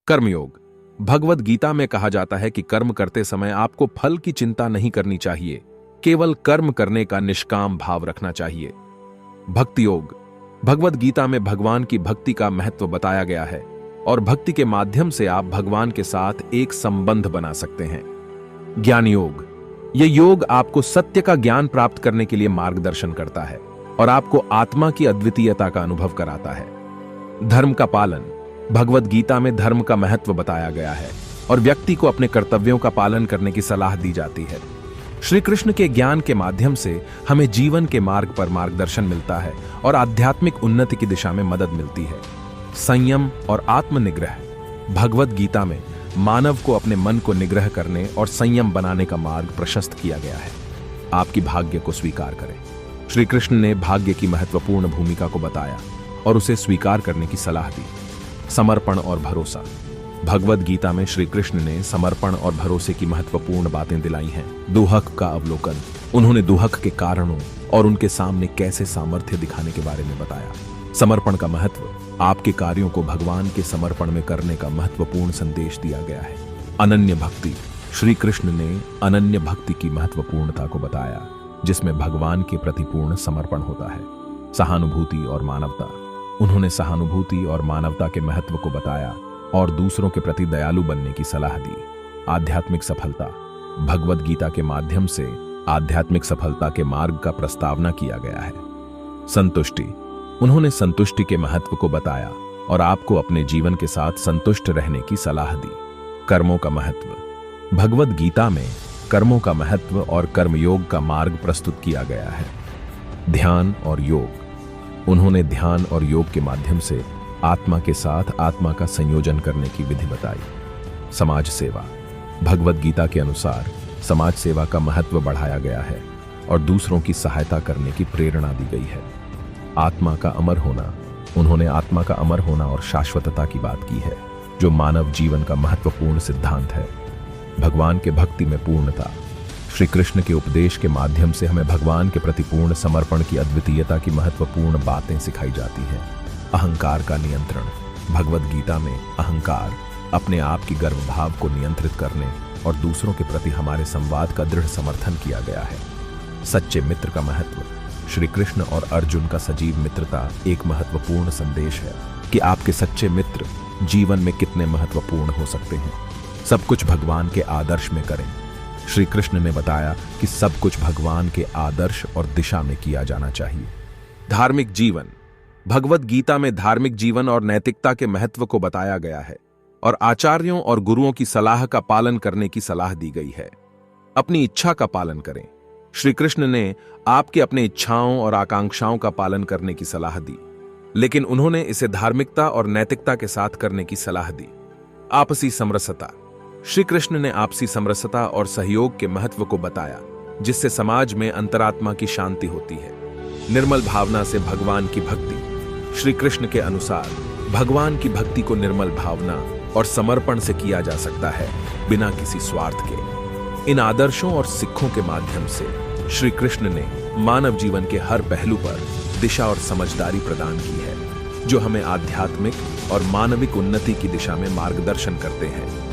कर्मयोग। भगवद गीता में कहा जाता है कि कर्म करते समय आपको फल की चिंता नहीं करनी चाहिए, केवल कर्म करने का निष्काम भाव रखना चाहिए। भक्ति योग। भगवद गीता में भगवान की भक्ति का महत्व बताया गया है और भक्ति के माध्यम से आप भगवान के साथ एक संबंध बना सकते हैं। ज्ञान योग। यह योग आपको सत्य का ज्ञान प्राप्त करने के लिए मार्गदर्शन करता है और आपको आत्मा की अद्वितीयता का अनुभव कराता है। धर्म का पालन। भगवद गीता में धर्म का महत्व बताया गया है और व्यक्ति को अपने कर्तव्यों का पालन करने की सलाह दी जाती है। श्री कृष्ण के ज्ञान के माध्यम से हमें जीवन के मार्ग पर मार्गदर्शन मिलता है और आध्यात्मिक उन्नति की दिशा में मदद मिलती है। संयम और आत्मनिग्रह। भगवद गीता में मानव को अपने मन को निग्रह करने और संयम बनाने का मार्ग प्रशस्त किया गया है। आपकी भाग्य को स्वीकार करें। श्री कृष्ण ने भाग्य की महत्वपूर्ण भूमिका को बताया और उसे स्वीकार करने की सलाह दी। समर्पण और भरोसा। भगवद गीता में श्री कृष्ण ने समर्पण और भरोसे की महत्वपूर्ण बातें दिलाई हैं। दुहक का अवलोकन। उन्होंने दुहक के कारणों और उनके सामने कैसे सामर्थ्य दिखाने के बारे में बताया। समर्पण का महत्व। आपके कार्यों को भगवान के समर्पण में करने का महत्वपूर्ण संदेश दिया गया है। अनन्य भक्ति। श्री कृष्ण ने अनन्य भक्ति की महत्वपूर्णता को बताया, जिसमें भगवान के प्रति पूर्ण समर्पण होता है। सहानुभूति और मानवता। उन्होंने सहानुभूति और मानवता के महत्व को बताया और दूसरों के प्रति दयालु बनने की सलाह दी। आध्यात्मिक सफलता। भगवद गीता के माध्यम से आध्यात्मिक सफलता के मार्ग का प्रस्तावना किया गया है। संतुष्टि। उन्होंने संतुष्टि के महत्व को बताया और आपको अपने जीवन के साथ संतुष्ट रहने की सलाह दी। कर्मों का महत्व। भगवद गीता में कर्मों का महत्व और कर्मयोग का मार्ग प्रस्तुत किया गया है। ध्यान और योग। उन्होंने ध्यान और योग के माध्यम से आत्मा के साथ आत्मा का संयोजन करने की विधि बताई। समाज सेवा। भगवद गीता के अनुसार समाज सेवा का महत्व बढ़ाया गया है और दूसरों की सहायता करने की प्रेरणा दी गई है। आत्मा का अमर होना। उन्होंने आत्मा का अमर होना और शाश्वतता की बात की है, जो मानव जीवन का महत्वपूर्ण सिद्धांत है। भगवान के भक्ति में पूर्णता। श्री कृष्ण के उपदेश के माध्यम से हमें भगवान के प्रति पूर्ण समर्पण की अद्वितीयता की महत्वपूर्ण बातें सिखाई जाती हैं। अहंकार का नियंत्रण। भगवद गीता में अहंकार, अपने आप की गर्व भाव को नियंत्रित करने और दूसरों के प्रति हमारे संवाद का दृढ़ समर्थन किया गया है। सच्चे मित्र का महत्व। श्री कृष्ण और अर्जुन का सजीव मित्रता एक महत्वपूर्ण संदेश है कि आपके सच्चे मित्र जीवन में कितने महत्वपूर्ण हो सकते हैं। सब कुछ भगवान के आदर्श में करें। श्री कृष्ण ने बताया कि सब कुछ भगवान के आदर्श और दिशा में किया जाना चाहिए। धार्मिक जीवन। भगवद गीता में धार्मिक जीवन और नैतिकता के महत्व को बताया गया है और आचार्यों और गुरुओं की सलाह का पालन करने की सलाह दी गई है। अपनी इच्छा का पालन करें। श्री कृष्ण ने आपके अपने इच्छाओं और आकांक्षाओं का पालन करने की सलाह दी, लेकिन उन्होंने इसे धार्मिकता और नैतिकता के साथ करने की सलाह दी। आपसी समरसता। श्री कृष्ण ने आपसी समरसता और सहयोग के महत्व को बताया, जिससे समाज में अंतरात्मा की शांति होती है। निर्मल भावना से भगवान की भक्ति। श्री कृष्ण के अनुसार भगवान की भक्ति को निर्मल भावना और समर्पण से किया जा सकता है, बिना किसी स्वार्थ के। इन आदर्शों और सिक्खों के माध्यम से श्री कृष्ण ने मानव जीवन के हर पहलू पर दिशा और समझदारी प्रदान की है, जो हमें आध्यात्मिक और मानविक उन्नति की दिशा में मार्गदर्शन करते हैं।